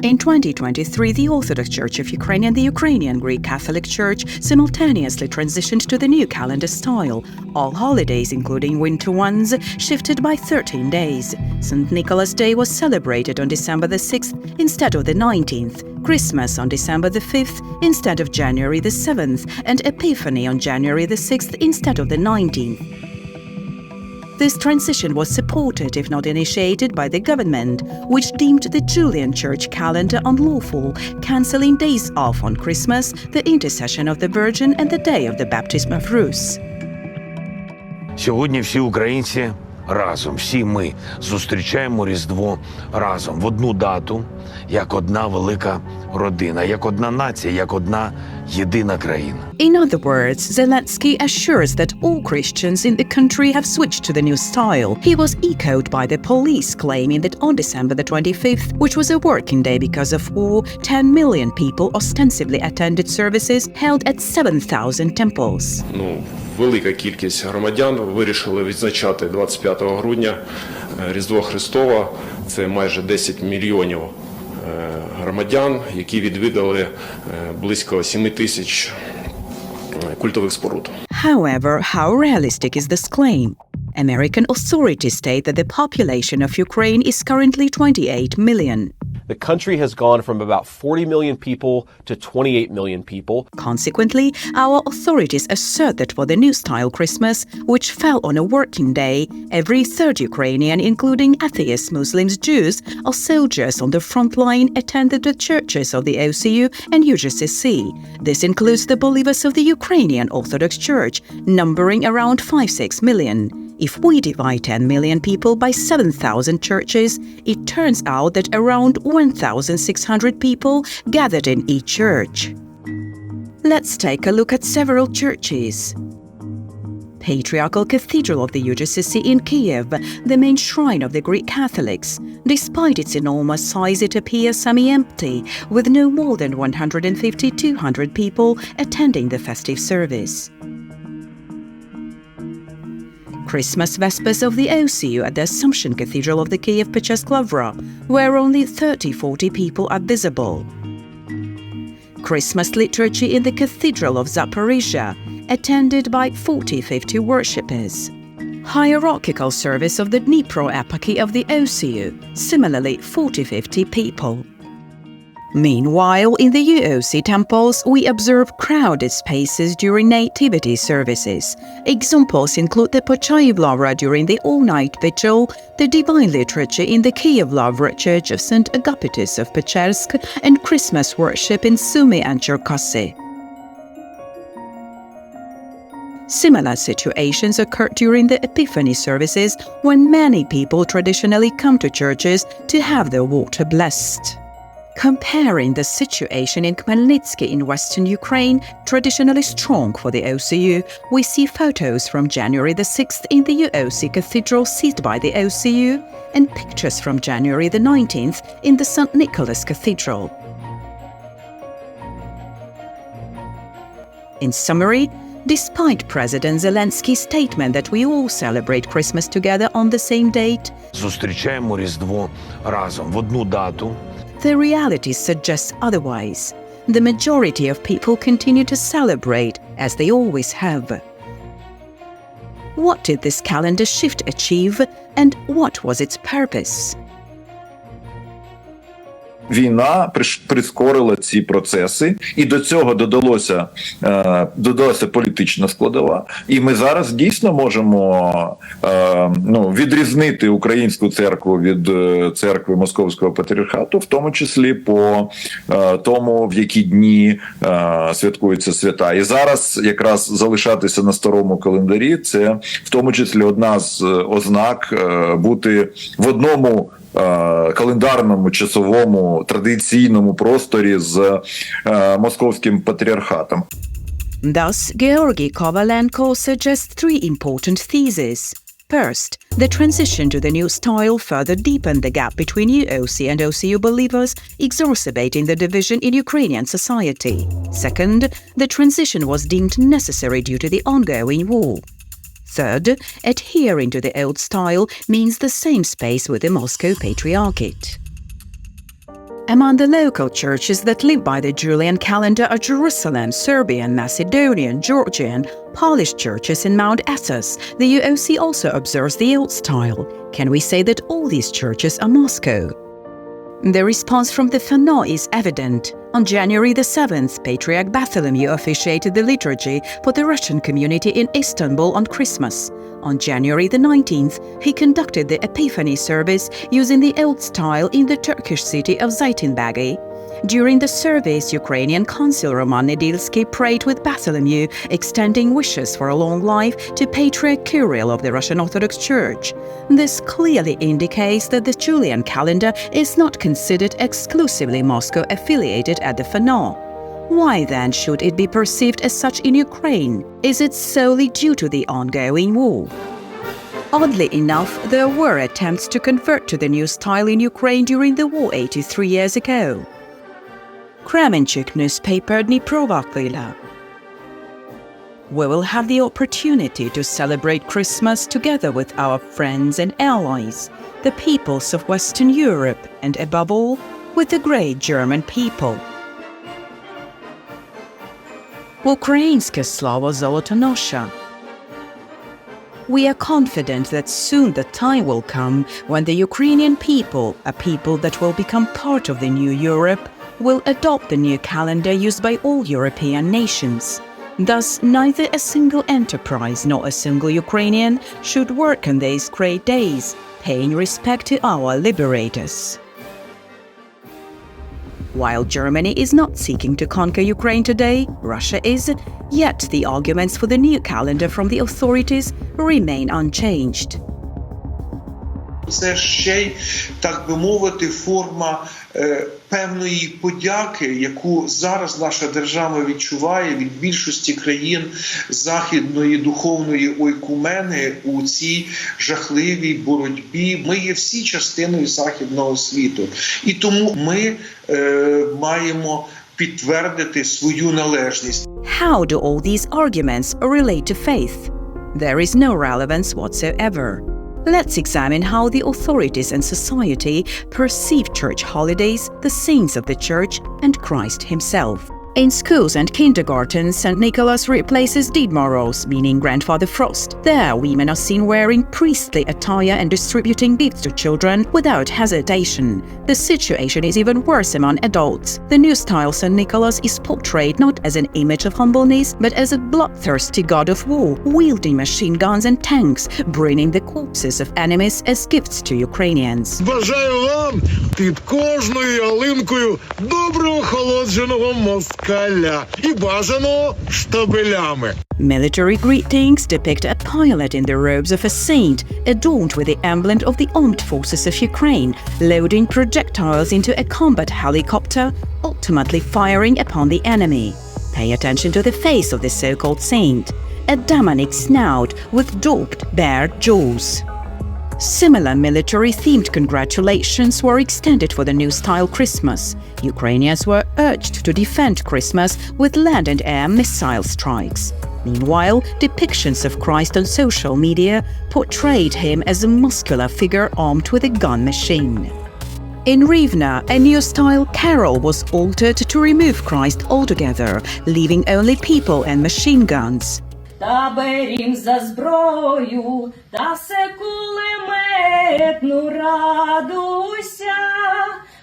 In 2023, the Orthodox Church of Ukraine and the Ukrainian Greek Catholic Church simultaneously transitioned to the new calendar style. All holidays, including winter ones, shifted by 13 days. St. Nicholas Day was celebrated on December the 6th instead of the 19th, Christmas on December the 5th instead of January the 7th, and Epiphany on January the 6th instead of the 19th. This transition was supported, if not initiated, by the government, which deemed the Julian church calendar unlawful, cancelling days off on Christmas, the intercession of the Virgin and the day of the baptism of Rus. Сьогодні всі українці разом, всі ми зустрічаємо Різдво разом, в одну дату, як одна велика родина, як одна нація, як одна єдина країна. In other words, Zelensky assures that all Christians in the country have switched to the new style. He was echoed by the police, claiming that on December the 25th, which was a working day because of war, 10 million people ostensibly attended services held at 7,000 temples. Велика кількість громадян вирішили відзначати 25 грудня Різдво Христове. Це майже 10 мільйонів громадян, які відвідали близько 7 тисяч культових споруд. However, how realistic is this claim? American authorities state that the population of Ukraine is currently 28 million. The country has gone from about 40 million people to 28 million people. Consequently, our authorities assert that for the new style Christmas, which fell on a working day, every third Ukrainian, including atheists, Muslims, Jews, or soldiers on the front line, attended the churches of the OCU and UGCC. This includes the believers of the Ukrainian Orthodox Church, numbering around 5-6 million. If we divide 10 million people by 7,000 churches, it turns out that around 1,600 people gathered in each church. Let's take a look at several churches. Patriarchal Cathedral of the UGCC in Kiev, the main shrine of the Greek Catholics. Despite its enormous size, it appears semi-empty, with no more than 150-200 people attending the festive service. Christmas Vespers of the OCU at the Assumption Cathedral of the Kiev-Pечерsk Lavra, where only 30-40 people are visible. Christmas Liturgy in the Cathedral of Zaporizhia, attended by 40-50 worshippers. Hierarchical Service of the Dnipro Eparchy of the OCU, similarly 40-50 people. Meanwhile, in the UOC temples, we observe crowded spaces during Nativity services. Examples include the Pochayev Lavra during the all-night vigil, the Divine Liturgy in the Kiev Lavra Church of St. Agapitus of Pечерsk, and Christmas worship in Sumy and Cherkasy. Similar situations occur during the Epiphany services, when many people traditionally come to churches to have their water blessed. Comparing the situation in Khmelnytsky in western Ukraine, traditionally strong for the OCU, we see photos from January the 6th in the UOC Cathedral seized by the OCU, and pictures from January the 19th in the St. Nicholas Cathedral. In summary, despite President Zelensky's statement that we all celebrate Christmas together on the same date, Зустрічаємо Різдво разом, в одну дату. the reality suggests otherwise. The majority of people continue to celebrate, as they always have. What did this calendar shift achieve, and what was its purpose? Війна прискорила ці процеси, і до цього додалася політична складова. І ми зараз дійсно можемо відрізнити українську церкву від церкви Московського патріархату, в тому числі по тому, в які дні святкуються свята. І зараз якраз залишатися на старому календарі – це в тому числі одна з ознак бути в одному календарному, часовому, традиційному просторі з московським патріархатом. Thus, Georgy Kovalenko suggests three important theses. First, the transition to the new style further deepened the gap between UOC and OCU believers, exacerbating the division in Ukrainian society. Second, the transition was deemed necessary due to the ongoing war. Third, adhering to the old style means the same space with the Moscow Patriarchate. Among the local churches that live by the Julian calendar are Jerusalem, Serbian, Macedonian, Georgian, Polish churches in Mount Athos. The UOC also observes the old style. Can we say that all these churches are Moscow? The response from the Fano is evident. On January the 7th, Patriarch Bartholomew officiated the liturgy for the Russian community in Istanbul on Christmas. On January the 19th, he conducted the Epiphany service using the old style in the Turkish city of Zeytinburgi. During the service, Ukrainian consul Roman Nedilsky prayed with Bartholomew, extending wishes for a long life to Patriarch Kirill of the Russian Orthodox Church. This clearly indicates that the Julian calendar is not considered exclusively Moscow-affiliated at the Fano. Why then should it be perceived as such in Ukraine? Is it solely due to the ongoing war? Oddly enough, there were attempts to convert to the new style in Ukraine during the war 83 years ago. Kremenchuk newspaper Dniprova Kryla. We will have the opportunity to celebrate Christmas together with our friends and allies, the peoples of Western Europe, and above all, with the great German people. Ukrainska slava Zolotonosha. We are confident that soon the time will come when the Ukrainian people, a people that will become part of the new Europe, will adopt the new calendar used by all European nations. Thus, neither a single enterprise nor a single Ukrainian should work on these great days, paying respect to our liberators. While Germany is not seeking to conquer Ukraine today, Russia is, yet the arguments for the new calendar from the authorities remain unchanged. Це ще й, так би мовити, форма певної подяки, яку зараз наша держава відчуває від більшості країн західної духовної ойкумени у цій жахливій боротьбі. Ми є всі частиною західного світу. І тому ми маємо підтвердити свою належність. How do all these arguments relate to faith? There is no relevance whatsoever. Let's examine how the authorities and society perceive church holidays, the saints of the church, and Christ himself. In schools and kindergartens, St. Nicholas replaces Dead Moroz, meaning Grandfather Frost. There, women are seen wearing priestly attire and distributing gifts to children without hesitation. The situation is even worse among adults. The new style St. Nicholas is portrayed not as an image of humbleness, but as a bloodthirsty god of war, wielding machine guns and tanks, bringing the corpses of enemies as gifts to Ukrainians. Бажаю вам під кожною ялинкою доброго охолодженого москаля і бажаного штабелями. Military greetings depict a pilot in the robes of a saint, adorned with the emblem of the armed forces of Ukraine, loading projectiles into a combat helicopter, ultimately firing upon the enemy. Pay attention to the face of the so-called saint, a demonic snout with dogged, bared jaws. Similar military-themed congratulations were extended for the new style Christmas. Ukrainians were urged to defend Christmas with land and air missile strikes. Meanwhile, depictions of Christ on social media portrayed him as a muscular figure armed with a gun machine. In Rivne, a new style carol was altered to remove Christ altogether, leaving only people and machine guns. Та берім за зброю, та все кулеметну, радуйся,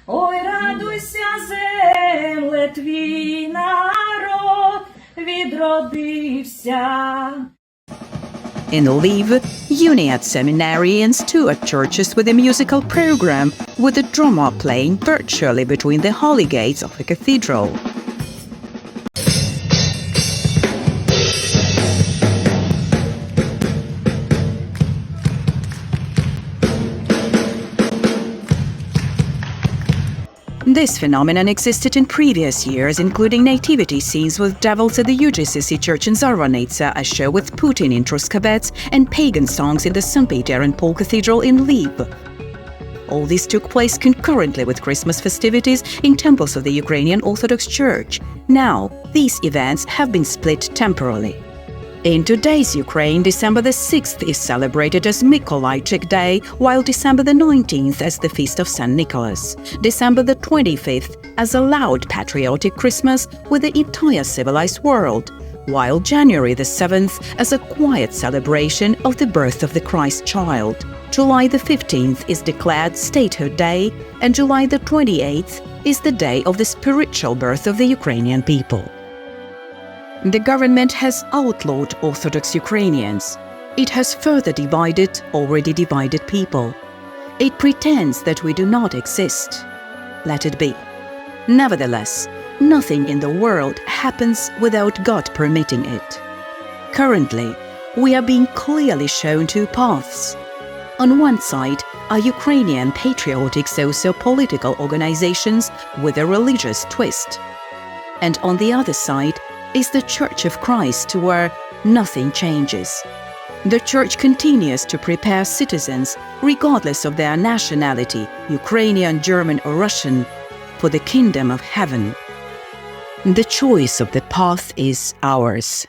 ой, радуйся, земле, твій народ відродився. In Lviv, Uniat seminarians toured churches with a musical program, with the drama playing virtually between the holy gates of the cathedral. This phenomenon existed in previous years, including nativity scenes with devils at the UGCC church in Zarvanitsa, a show with Putin in Truskavets, and pagan songs in the St. Peter and Paul Cathedral in Lviv. All this took place concurrently with Christmas festivities in temples of the Ukrainian Orthodox Church. Now, these events have been split temporarily. In today's Ukraine, December the 6th is celebrated as Mykolaichyk Day, while December the 19th as the Feast of St. Nicholas, December the 25th as a loud patriotic Christmas with the entire civilized world, while January the 7th as a quiet celebration of the birth of the Christ child. July the 15th is declared Statehood Day, and July the 28th is the day of the spiritual birth of the Ukrainian people. The government has outlawed Orthodox Ukrainians. It has further divided already divided people. It pretends that we do not exist. Let it be. Nevertheless, nothing in the world happens without God permitting it. Currently, we are being clearly shown two paths. On one side are Ukrainian patriotic socio-political organizations with a religious twist. And on the other side is the Church of Christ, where nothing changes. The Church continues to prepare citizens, regardless of their nationality, Ukrainian, German or Russian, for the kingdom of heaven. The choice of the path is ours.